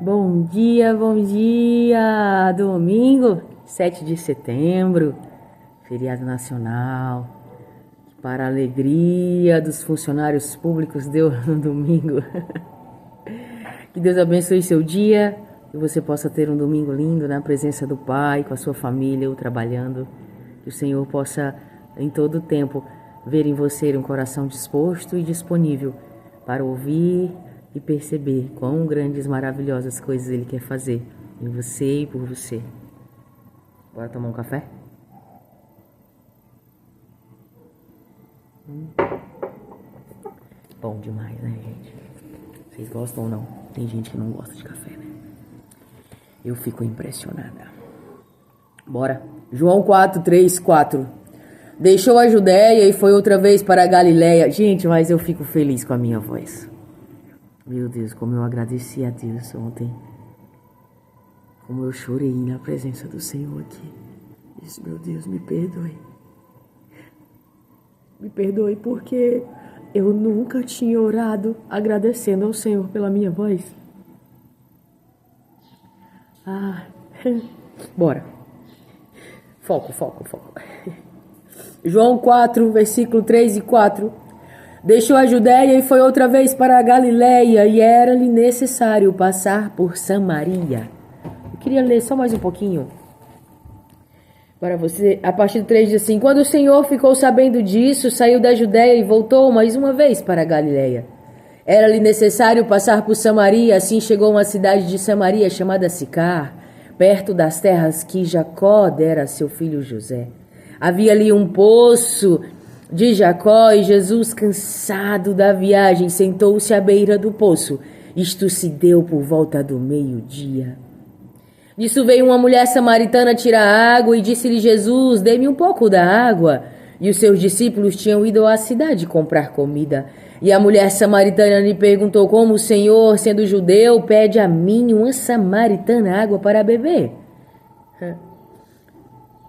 Bom dia, bom dia! Domingo, 7 de setembro, feriado nacional. Para a alegria dos funcionários públicos, deu no domingo. Que Deus abençoe seu dia, que você possa ter um domingo lindo na presença do Pai, com a sua família ou trabalhando. Que o Senhor possa, em todo o tempo, ver em você um coração disposto e disponível para ouvir e perceber quão grandes, maravilhosas coisas Ele quer fazer em você e por você. Bora tomar um café? Bom demais, né, gente? Vocês gostam ou não? Tem gente que não gosta de café, né? Eu fico impressionada. Bora. João 4, 3, 4. Deixou a Judéia e foi outra vez para a Galiléia. Gente, mas eu fico feliz com a minha voz. Meu Deus, como eu agradeci a Deus ontem. Como eu chorei na presença do Senhor aqui. Disse, meu Deus, me perdoe. Me perdoe porque eu nunca tinha orado agradecendo ao Senhor pela minha voz. Bora. Foco. João 4, versículo 3 e 4. Deixou a Judéia e foi outra vez para a Galiléia, e era-lhe necessário passar por Samaria. Eu queria ler só mais um pouquinho para você. A partir do 3 diz assim: quando o Senhor ficou sabendo disso, saiu da Judéia e voltou mais uma vez para a Galiléia. Era-lhe necessário passar por Samaria, assim chegou a uma cidade de Samaria chamada Sicar, perto das terras que Jacó dera a seu filho José. Havia ali um poço de Jacó, e Jesus, cansado da viagem, sentou-se à beira do poço. Isto se deu por volta do meio-dia. Nisso veio uma mulher samaritana tirar água, e disse-lhe Jesus: dê-me um pouco da água. E os seus discípulos tinham ido à cidade comprar comida. E a mulher samaritana lhe perguntou: como o Senhor, sendo judeu, pede a mim, uma samaritana, água para beber?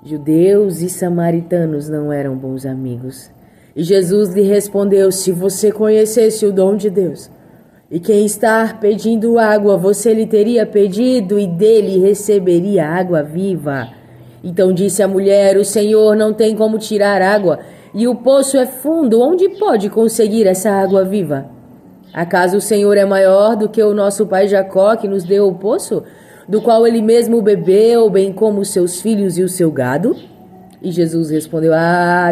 Judeus e samaritanos não eram bons amigos. E Jesus lhe respondeu: se você conhecesse o dom de Deus, e quem está pedindo água, você lhe teria pedido, e dele receberia água viva. Então disse a mulher: o Senhor não tem como tirar água, e o poço é fundo. Onde pode conseguir essa água viva? Acaso o Senhor é maior do que o nosso pai Jacó, que nos deu o poço, do qual ele mesmo bebeu, bem como os seus filhos e o seu gado? E Jesus respondeu: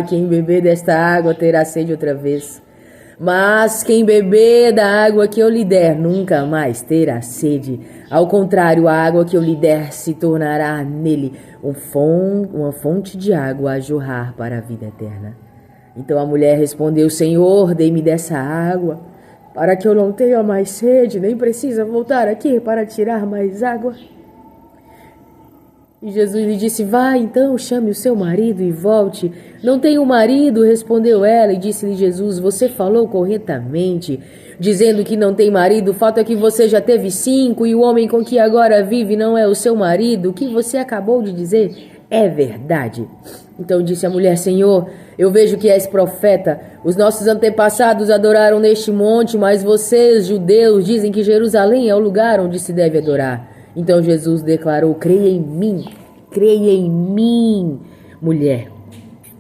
quem beber desta água terá sede outra vez. Mas quem beber da água que eu lhe der nunca mais terá sede. Ao contrário, a água que eu lhe der se tornará nele uma fonte de água a jorrar para a vida eterna. Então a mulher respondeu: Senhor, dê-me dessa água, para que eu não tenha mais sede, nem precisa voltar aqui para tirar mais água. E Jesus lhe disse: vá então, chame o seu marido e volte. Não tenho marido, respondeu ela, e disse-lhe Jesus: você falou corretamente, dizendo que não tem marido. O fato é que você já teve 5, e o homem com que agora vive não é o seu marido. O que você acabou de dizer é verdade. Então disse a mulher: Senhor, eu vejo que és profeta. Os nossos antepassados adoraram neste monte, mas vocês, judeus, dizem que Jerusalém é o lugar onde se deve adorar. Então Jesus declarou: creia em mim, mulher.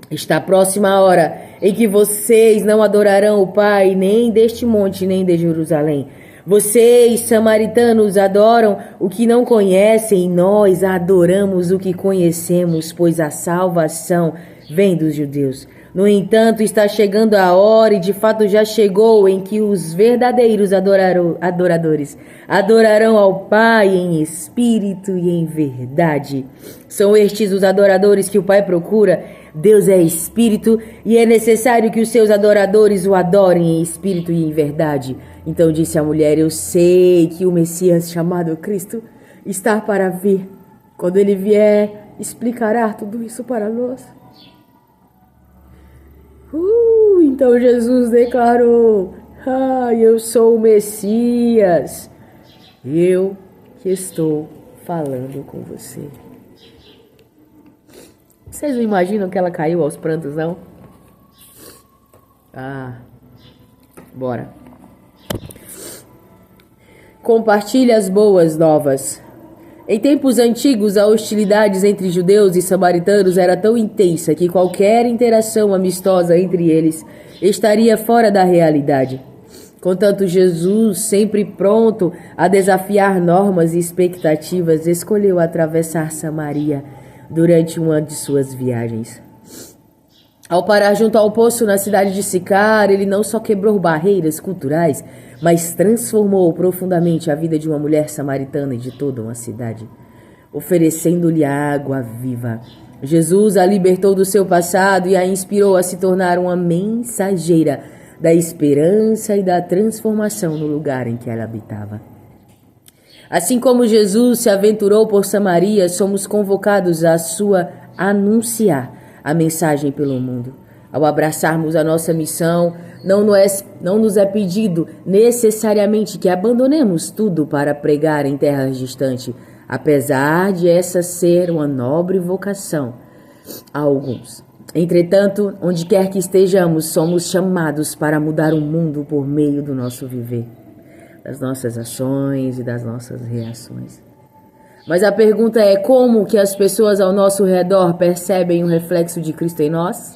Está próxima a hora em que vocês não adorarão o Pai, nem deste monte, nem de Jerusalém. Vocês, samaritanos, adoram o que não conhecem, e nós adoramos o que conhecemos, pois a salvação vem dos judeus. No entanto, está chegando a hora, e de fato já chegou, em que os verdadeiros adoradores adorarão ao Pai em espírito e em verdade. São estes os adoradores que o Pai procura. Deus é espírito, e é necessário que os seus adoradores o adorem em espírito e em verdade. Então disse a mulher: eu sei que o Messias, chamado Cristo, está para vir. Quando ele vier, explicará tudo isso para nós. Então Jesus declarou: eu sou o Messias, eu que estou falando com você. Vocês não imaginam que ela caiu aos prantos, não? Bora. compartilhe as boas novas. Em tempos antigos, a hostilidade entre judeus e samaritanos era tão intensa que qualquer interação amistosa entre eles estaria fora da realidade. Contanto, Jesus, sempre pronto a desafiar normas e expectativas, escolheu atravessar Samaria durante uma de suas viagens. Ao parar junto ao poço na cidade de Sicar, ele não só quebrou barreiras culturais, mas transformou profundamente a vida de uma mulher samaritana e de toda uma cidade, oferecendo-lhe água viva. Jesus a libertou do seu passado e a inspirou a se tornar uma mensageira da esperança e da transformação no lugar em que ela habitava. Assim como Jesus se aventurou por Samaria, somos convocados a anunciar a mensagem pelo mundo. Ao abraçarmos a nossa missão, não nos é pedido necessariamente que abandonemos tudo para pregar em terras distantes, apesar de essa ser uma nobre vocação a alguns. Entretanto, onde quer que estejamos, somos chamados para mudar o mundo por meio do nosso viver, das nossas ações e das nossas reações. Mas a pergunta é: como que as pessoas ao nosso redor percebem o reflexo de Cristo em nós?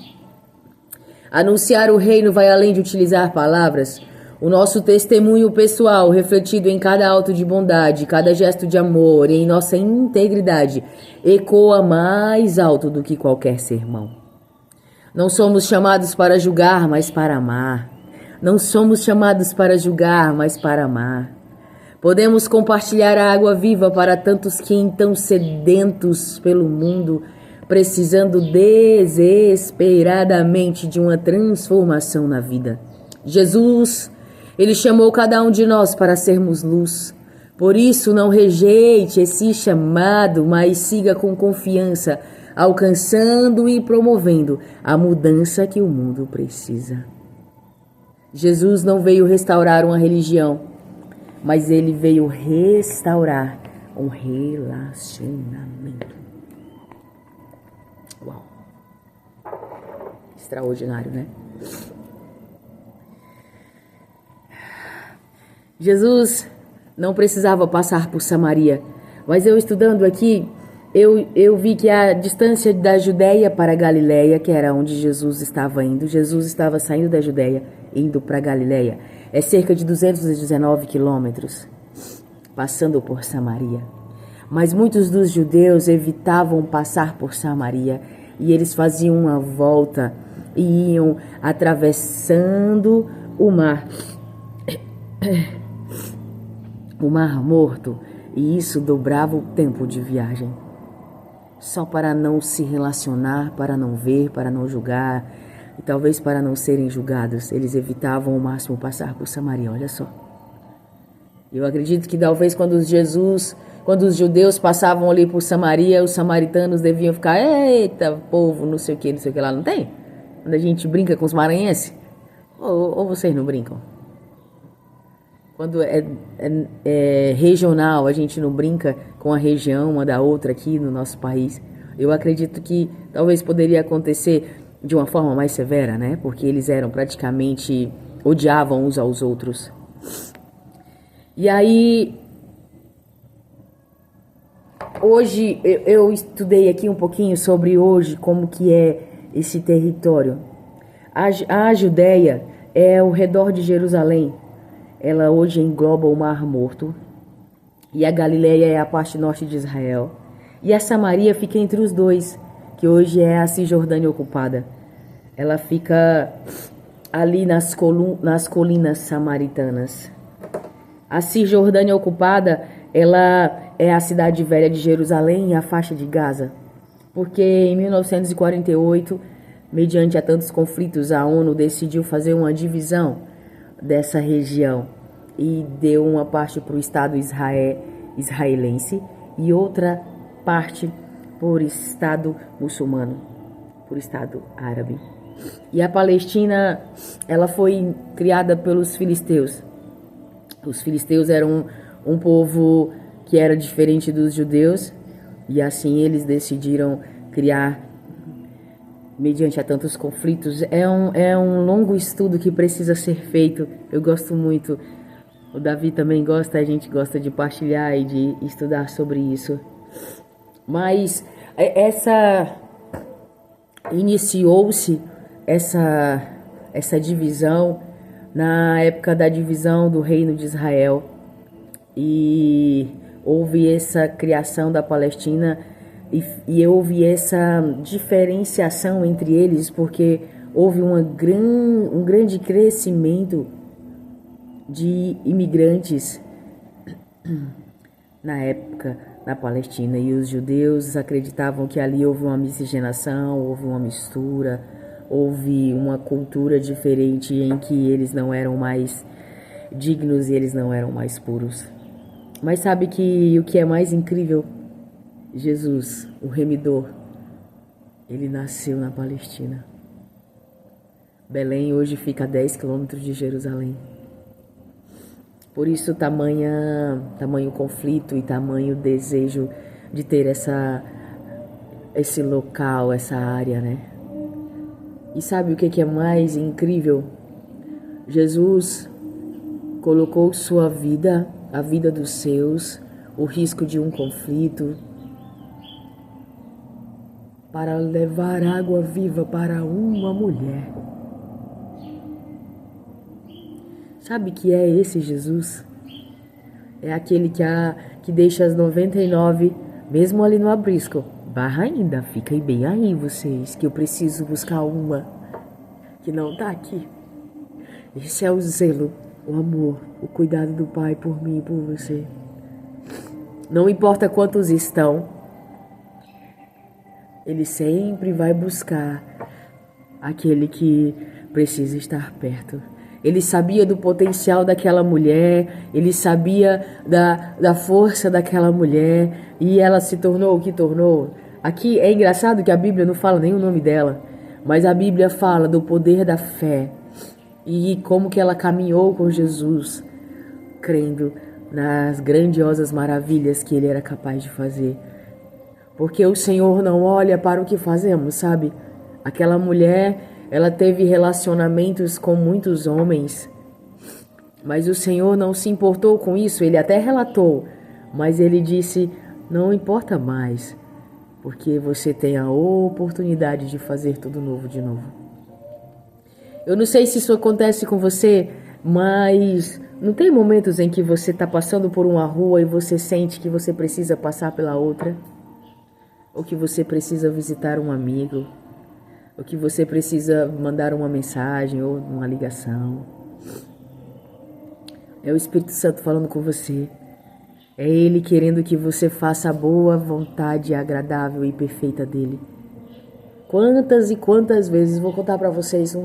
Anunciar o reino vai além de utilizar palavras. O nosso testemunho pessoal, refletido em cada ato de bondade, cada gesto de amor e em nossa integridade, ecoa mais alto do que qualquer sermão. Não somos chamados para julgar, mas para amar. Não somos chamados para julgar, mas para amar. Podemos compartilhar a água viva para tantos que estão sedentos pelo mundo, precisando desesperadamente de uma transformação na vida. Jesus, Ele chamou cada um de nós para sermos luz. Por isso, não rejeite esse chamado, mas siga com confiança, alcançando e promovendo a mudança que o mundo precisa. Jesus não veio restaurar uma religião, mas Ele veio restaurar um relacionamento. Uau! Extraordinário, né? Jesus não precisava passar por Samaria, mas eu estudando aqui, eu vi que a distância da Judéia para a Galileia, que era onde Jesus estava indo, Jesus estava saindo da Judéia, indo para a Galileia, é cerca de 219 quilômetros, passando por Samaria. Mas muitos dos judeus evitavam passar por Samaria e eles faziam uma volta e iam atravessando o Mar Morto, e isso dobrava o tempo de viagem. Só para não se relacionar, para não ver, para não julgar e talvez para não serem julgados, eles evitavam ao máximo passar por Samaria. Olha só. Eu acredito que talvez quando os judeus passavam ali por Samaria, os samaritanos deviam ficar: eita, povo, não sei o que lá, não tem? Quando a gente brinca com os maranhenses, ou vocês não brincam? Quando é regional, a gente não brinca com a região uma da outra aqui no nosso país. Eu acredito que talvez poderia acontecer de uma forma mais severa, né? Porque eles eram praticamente, odiavam uns aos outros. E aí, hoje, eu estudei aqui um pouquinho sobre hoje, como que é esse território. A Judéia é ao redor de Jerusalém. Ela hoje engloba o Mar Morto, e a Galileia é a parte norte de Israel, e a Samaria fica entre os dois, que hoje é a Cisjordânia ocupada. Ela fica ali nas colinas samaritanas. A Cisjordânia ocupada, ela é a cidade velha de Jerusalém e a faixa de Gaza, porque em 1948, mediante a tantos conflitos, a ONU decidiu fazer uma divisão dessa região e deu uma parte para o Estado israelense e outra parte por Estado muçulmano, por Estado árabe. E a Palestina, ela foi criada pelos filisteus. Os filisteus eram um povo que era diferente dos judeus, e assim eles decidiram criar, mediante a tantos conflitos. É um longo estudo que precisa ser feito. Eu gosto muito O Davi também gosta, a gente gosta de partilhar e de estudar sobre isso. Mas iniciou-se essa divisão na época da divisão do reino de Israel. E houve essa criação da Palestina e houve essa diferenciação entre eles, porque houve um grande crescimento de imigrantes na época na Palestina, e os judeus acreditavam que ali houve uma miscigenação, houve uma mistura, houve uma cultura diferente em que eles não eram mais dignos e eles não eram mais puros. Mas sabe que o que é mais incrível? Jesus, o remidor, ele nasceu na Palestina. Belém hoje fica a 10 quilômetros de Jerusalém. Por isso tamanho conflito e tamanho desejo de ter esse local, essa área, né? E sabe o que é mais incrível? Jesus colocou sua vida, a vida dos seus, o risco de um conflito, para levar água viva para uma mulher. Sabe que é esse Jesus? É aquele que deixa as 99, mesmo ali no aprisco. Barra ainda, fiquem bem aí vocês, que eu preciso buscar uma que não tá aqui. Esse é o zelo, o amor, o cuidado do Pai por mim e por você. Não importa quantos estão, Ele sempre vai buscar aquele que precisa estar perto. Ele sabia do potencial daquela mulher, ele sabia da força daquela mulher, e ela se tornou o que tornou. Aqui é engraçado que a Bíblia não fala nem o nome dela, mas a Bíblia fala do poder da fé e como que ela caminhou com Jesus, crendo nas grandiosas maravilhas que ele era capaz de fazer. Porque o Senhor não olha para o que fazemos, sabe? Aquela mulher, ela teve relacionamentos com muitos homens, mas o Senhor não se importou com isso. Ele até relatou, mas ele disse, não importa mais, porque você tem a oportunidade de fazer tudo novo de novo. Eu não sei se isso acontece com você, mas não tem momentos em que você está passando por uma rua e você sente que você precisa passar pela outra? Ou que você precisa visitar um amigo? Ou que você precisa mandar uma mensagem ou uma ligação? É o Espírito Santo falando com você. É Ele querendo que você faça a boa vontade agradável e perfeita dEle. Quantas e quantas vezes, vou contar para vocês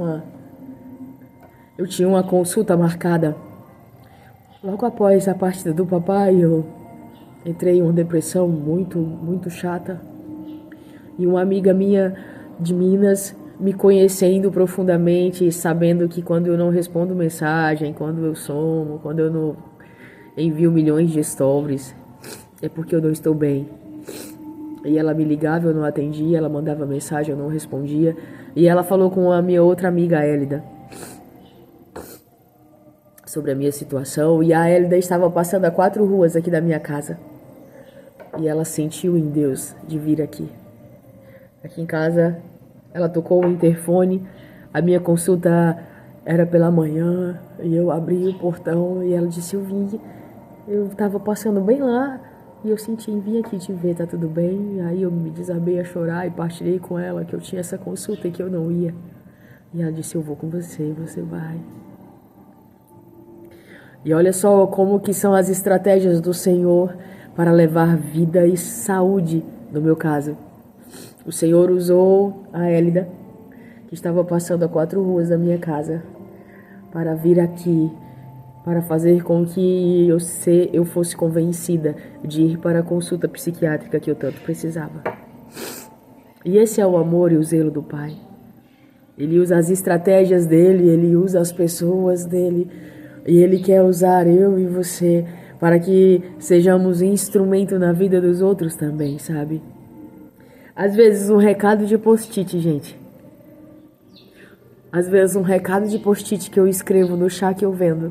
eu tinha uma consulta marcada. Logo após a partida do papai, eu entrei em uma depressão muito, muito chata. E uma amiga minha de Minas, me conhecendo profundamente, sabendo que quando eu não respondo mensagem, quando eu somo, quando eu não envio milhões de stories, é porque eu não estou bem. E ela me ligava, eu não atendia, ela mandava mensagem, eu não respondia. E ela falou com a minha outra amiga, a Hélida, sobre a minha situação. E a Hélida estava passando a 4 ruas aqui da minha casa. E ela sentiu em Deus de vir aqui. Aqui em casa, ela tocou o interfone. A minha consulta era pela manhã. E eu abri o portão e ela disse, eu vim. Eu estava passando bem lá. E eu senti, vim aqui te ver, tá tudo bem? E aí eu me desabei a chorar e partilhei com ela que eu tinha essa consulta e que eu não ia. E ela disse, eu vou com você, você vai. E olha só como que são as estratégias do Senhor para levar vida e saúde, no meu caso. O Senhor usou a Hélida, que estava passando a 4 ruas da minha casa, para vir aqui, para fazer com que eu fosse convencida de ir para a consulta psiquiátrica que eu tanto precisava. E esse é o amor e o zelo do Pai. Ele usa as estratégias dele, ele usa as pessoas dele, e ele quer usar eu e você para que sejamos instrumento na vida dos outros também, sabe? Às vezes um recado de post-it, gente. Às vezes um recado de post-it que eu escrevo no chá que eu vendo.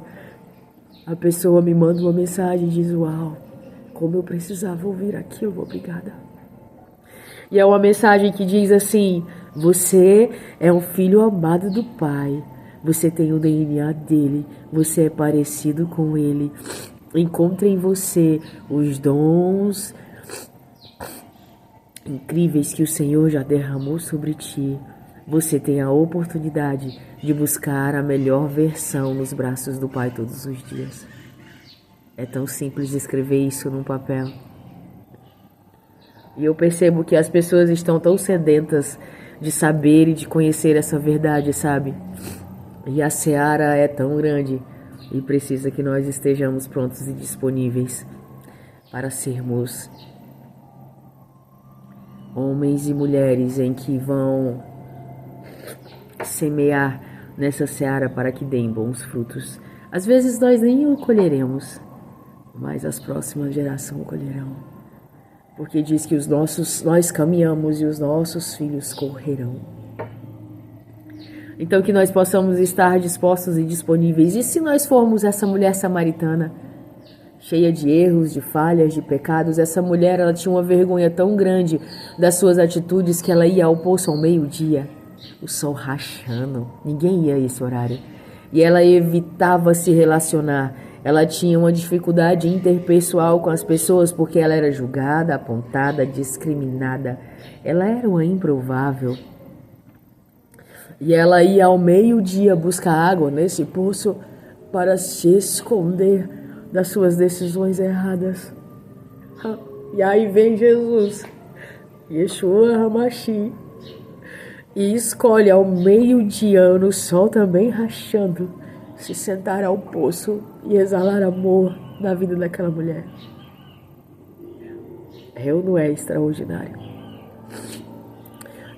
a pessoa me manda uma mensagem e diz: uau, como eu precisava ouvir aquilo, obrigada. E é uma mensagem que diz assim: você é um filho amado do Pai, você tem o DNA dele, você é parecido com ele. Encontre em você os dons incríveis que o Senhor já derramou sobre ti. Você tem a oportunidade de buscar a melhor versão nos braços do Pai todos os dias. É tão simples de escrever isso num papel. E eu percebo que as pessoas estão tão sedentas de saber e de conhecer essa verdade, sabe? E a seara é tão grande e precisa que nós estejamos prontos e disponíveis para sermos homens e mulheres em que vão semear nessa seara para que deem bons frutos. Às vezes nós nem o colheremos, mas as próximas gerações colherão. Porque diz que nós caminhamos e os nossos filhos correrão. Então que nós possamos estar dispostos e disponíveis. E se nós formos essa mulher samaritana, cheia de erros, de falhas, de pecados, essa mulher ela tinha uma vergonha tão grande das suas atitudes que ela ia ao poço ao meio-dia, o sol rachando, ninguém ia a esse horário. E ela evitava se relacionar. Ela tinha uma dificuldade interpessoal com as pessoas porque ela era julgada, apontada, discriminada. Ela era uma improvável. E ela ia ao meio-dia buscar água nesse poço para se esconder das suas decisões erradas. E aí vem Jesus, Yeshua Hamashi, e escolhe ao meio-dia, no sol também rachando, se sentar ao poço e exalar amor na vida daquela mulher. É ou não é extraordinário?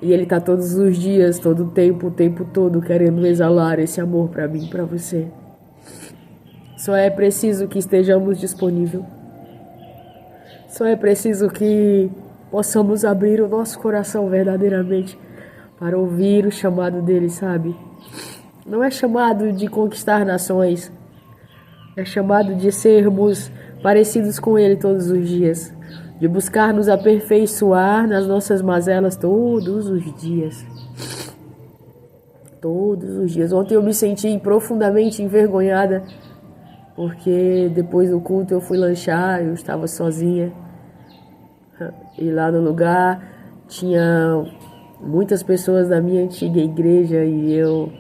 E ele está todos os dias, todo o tempo todo, querendo exalar esse amor para mim e para você. Só é preciso que estejamos disponíveis. Só é preciso que possamos abrir o nosso coração verdadeiramente para ouvir o chamado dele, sabe? Não é chamado de conquistar nações. É chamado de sermos parecidos com ele todos os dias. De buscar nos aperfeiçoar nas nossas mazelas todos os dias. Todos os dias. Ontem eu me senti profundamente envergonhada, porque depois do culto eu fui lanchar, eu estava sozinha. E lá no lugar tinha muitas pessoas da minha antiga igreja e eu,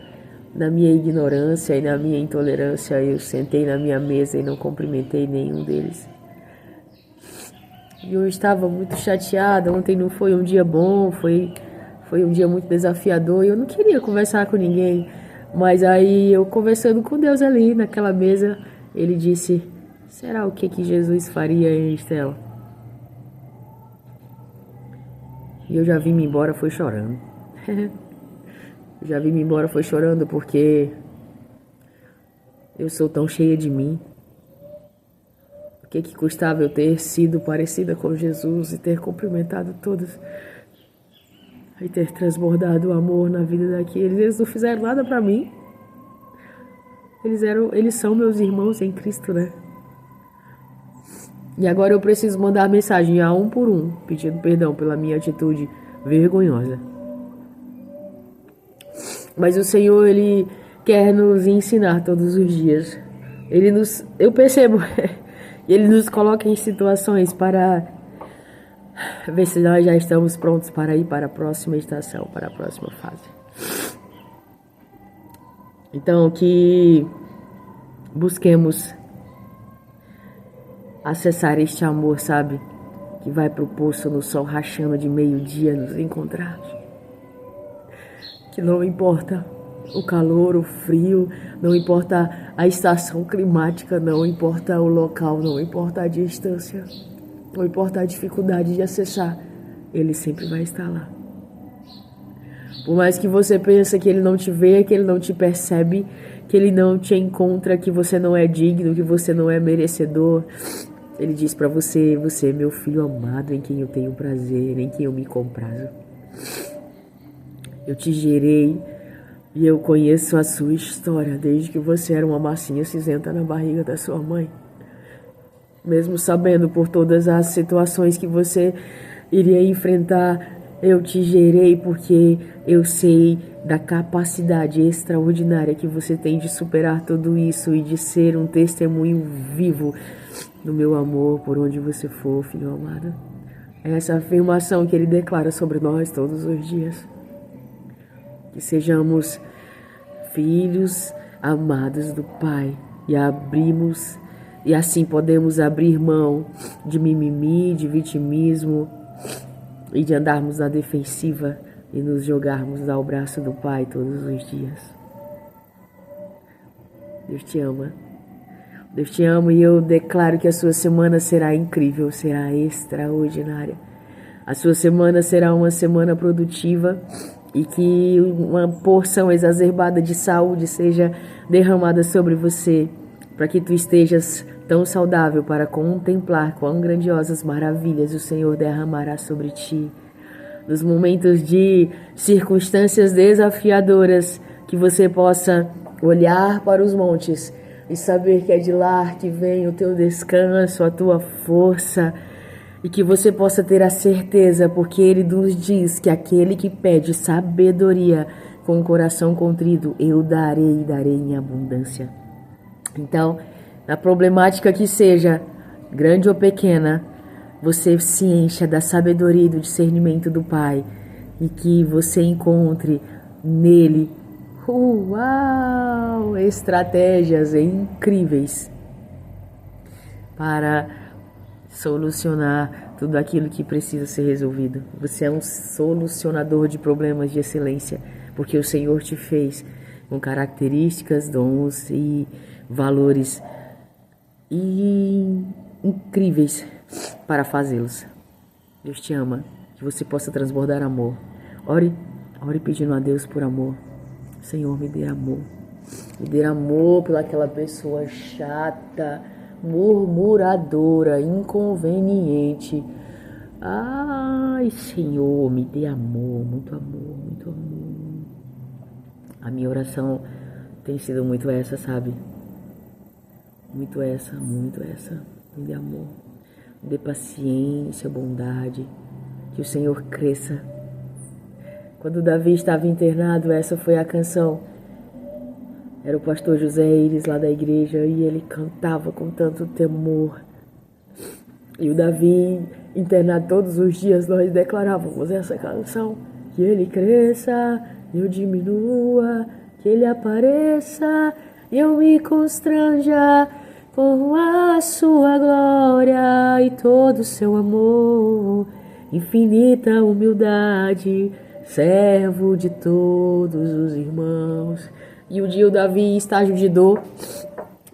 na minha ignorância e na minha intolerância, eu sentei na minha mesa e não cumprimentei nenhum deles. E eu estava muito chateada. Ontem não foi um dia bom, foi um dia muito desafiador e eu não queria conversar com ninguém. Mas aí eu conversando com Deus ali naquela mesa, ele disse: será o que Jesus faria, hein, Estela? E eu já vim-me embora, foi chorando. Já vim-me embora, foi chorando porque eu sou tão cheia de mim. O que custava eu ter sido parecida com Jesus e ter cumprimentado todos e ter transbordado o amor na vida daqueles? Eles não fizeram nada pra mim. Eles são meus irmãos em Cristo, né? E agora eu preciso mandar mensagem a um por um, pedindo perdão pela minha atitude vergonhosa. Mas o Senhor, Ele quer nos ensinar todos os dias. Eu percebo, Ele nos coloca em situações para ver se nós já estamos prontos para ir para a próxima estação, para a próxima fase. Então, que busquemos acessar este amor, sabe? Que vai pro poço no sol rachando de meio-dia nos encontrarmos. Que não importa o calor, o frio, não importa a estação climática, não importa o local, não importa a distância, não importa a dificuldade de acessar, Ele sempre vai estar lá. Por mais que você pense que Ele não te vê, que Ele não te percebe, que Ele não te encontra, que você não é digno, que você não é merecedor, Ele diz pra você: você é meu filho amado, em quem eu tenho prazer, em quem eu me comprazo. Eu te gerei E eu conheço a sua história desde que você era uma massinha cinzenta na barriga da sua mãe. Mesmo sabendo por todas as situações que você iria enfrentar, eu te gerei porque eu sei da capacidade extraordinária que você tem de superar tudo isso e de ser um testemunho vivo do meu amor por onde você for, filho amado. É essa afirmação que ele declara sobre nós todos os dias. Que sejamos filhos amados do Pai e assim podemos abrir mão de mimimi, de vitimismo e de andarmos na defensiva e nos jogarmos ao braço do Pai todos os dias. Deus te ama. Deus te ama e eu declaro que a sua semana será incrível, será extraordinária. A sua semana será uma semana produtiva e que uma porção exacerbada de saúde seja derramada sobre você, para que tu estejas tão saudável para contemplar quão grandiosas maravilhas o Senhor derramará sobre ti. Nos momentos de circunstâncias desafiadoras, que você possa olhar para os montes e saber que é de lá que vem o teu descanso, a tua força, e que você possa ter a certeza, porque Ele nos diz que aquele que pede sabedoria com o coração contrito, eu darei e darei em abundância. Então, na problemática que seja, grande ou pequena, você se encha da sabedoria e do discernimento do Pai e que você encontre nele, estratégias incríveis para solucionar tudo aquilo que precisa ser resolvido. Você é um solucionador de problemas de excelência, porque o Senhor te fez com características, dons e valores incríveis para fazê-los. Deus te ama, que você possa transbordar amor. Ore pedindo a Deus por amor. Senhor, me dê amor. Me dê amor pelaquela pessoa chata, murmuradora, inconveniente. Ai, Senhor, me dê amor, muito amor, muito amor. A minha oração tem sido muito essa, sabe? Muito essa. Me dê amor, me dê paciência, bondade, que o Senhor cresça. Quando Davi estava internado, essa foi a canção. Era o pastor José Iris lá da igreja e ele cantava com tanto temor. E o Davi, internado todos os dias, nós declarávamos essa canção. Que ele cresça, eu diminua, que ele apareça, eu me constranja com a sua glória e todo o seu amor. Infinita humildade, servo de todos os irmãos. E um dia o Davi, em estágio de dor,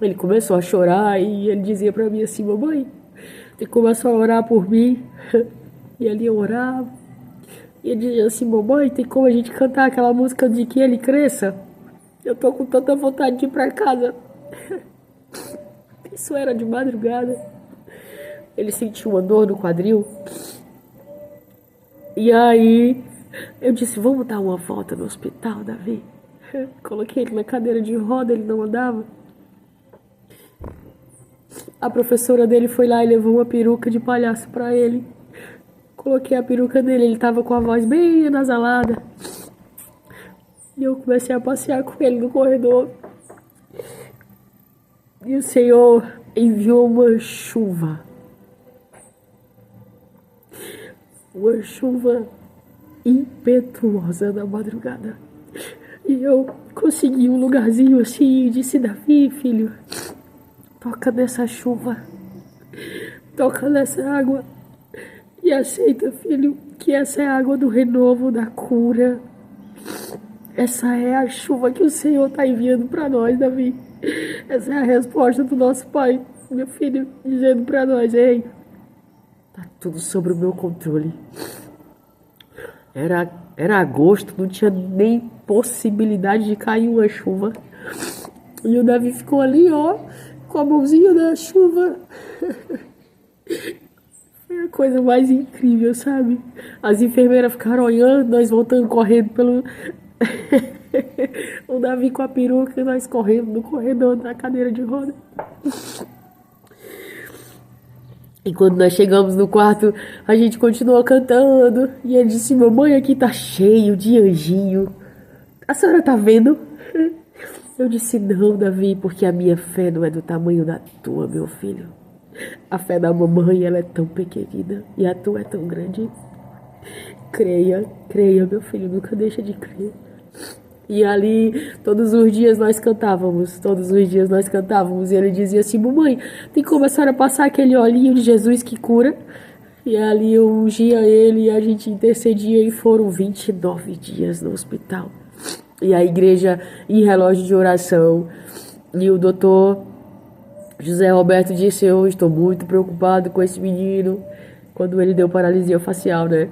ele começou a chorar e ele dizia pra mim assim: mamãe, tem que começar a orar por mim. E ali eu orava. E ele dizia assim: mamãe, tem como a gente cantar aquela música de que ele cresça? Eu tô com tanta vontade de ir pra casa. Isso era de madrugada. Ele sentiu uma dor no quadril. E aí eu disse: vamos dar uma volta no hospital, Davi. Coloquei ele na cadeira de roda, ele não andava. A professora dele foi lá e levou uma peruca de palhaço pra ele. Coloquei a peruca nele, ele tava com a voz bem anasalada. E eu comecei a passear com ele no corredor. E o Senhor enviou uma chuva. Uma chuva impetuosa na madrugada. E eu consegui um lugarzinho assim e disse: Davi, filho, toca nessa chuva, toca nessa água e aceita, filho, que essa é a água do renovo, da cura. Essa é a chuva que o Senhor está enviando para nós, Davi. Essa é a resposta do nosso Pai, meu filho, dizendo para nós: ei, tá tudo sob o meu controle. Era agosto, não tinha nem possibilidade de cair uma chuva. E o Davi ficou ali, ó, com a mãozinha na chuva. Foi a coisa mais incrível, sabe? As enfermeiras ficaram olhando, nós voltando correndo pelo o Davi com a peruca e nós correndo no corredor da cadeira de roda. E quando nós chegamos no quarto, a gente continuou cantando. E ele disse, mamãe, aqui tá cheio de anjinho. A senhora tá vendo? Eu disse, não, Davi, porque a minha fé não é do tamanho da tua, meu filho. A fé da mamãe, ela é tão pequenina e a tua é tão grande. Creia, creia, meu filho, nunca deixa de crer. E ali, todos os dias nós cantávamos. E ele dizia assim, mamãe, tem como a senhora passar aquele olhinho de Jesus que cura? E ali eu ungia ele e a gente intercedia e foram 29 dias no hospital. E a igreja em relógio de oração. E o doutor José Roberto disse, eu estou muito preocupado com esse menino. Quando ele deu paralisia facial, né?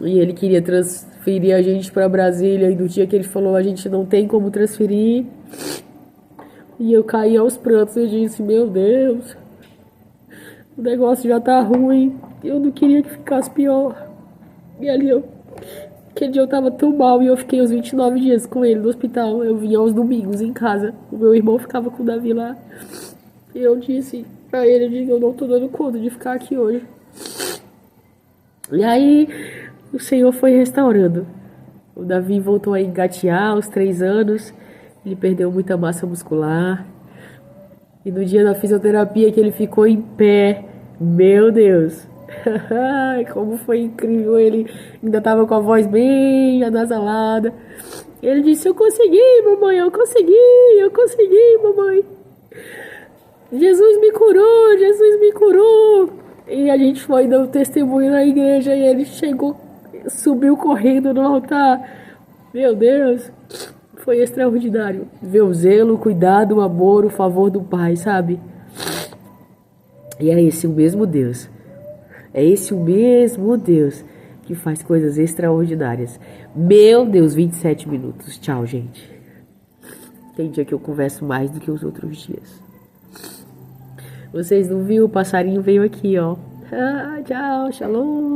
E ele queria transferir a gente para Brasília. E no dia que ele falou, a gente não tem como transferir. E eu caí aos prantos. Eu disse, meu Deus, o negócio já tá ruim. Eu não queria que ficasse pior. E ali aquele dia eu tava tão mal e eu fiquei os 29 dias com ele no hospital. Eu vinha aos domingos em casa. O meu irmão ficava com o Davi lá. E eu disse pra ele, eu não tô dando conta de ficar aqui hoje. E aí o Senhor foi restaurando. O Davi voltou a engatear aos 3 anos. Ele perdeu muita massa muscular. E no dia da fisioterapia que ele ficou em pé, meu Deus, como foi incrível. Ele ainda estava com a voz bem anasalada. Ele disse, eu consegui, mamãe, eu consegui, mamãe. Jesus me curou. E a gente foi dar um testemunho na igreja e ele chegou, subiu correndo no altar. Meu Deus, foi extraordinário. Ver o zelo, o cuidado, o amor, o favor do Pai, sabe? E é esse o mesmo Deus. É esse o mesmo Deus que faz coisas extraordinárias. Meu Deus, 27 minutos. Tchau, gente. Tem dia que eu converso mais do que os outros dias. Vocês não viram? O passarinho veio aqui, ó. Tchau, shalom.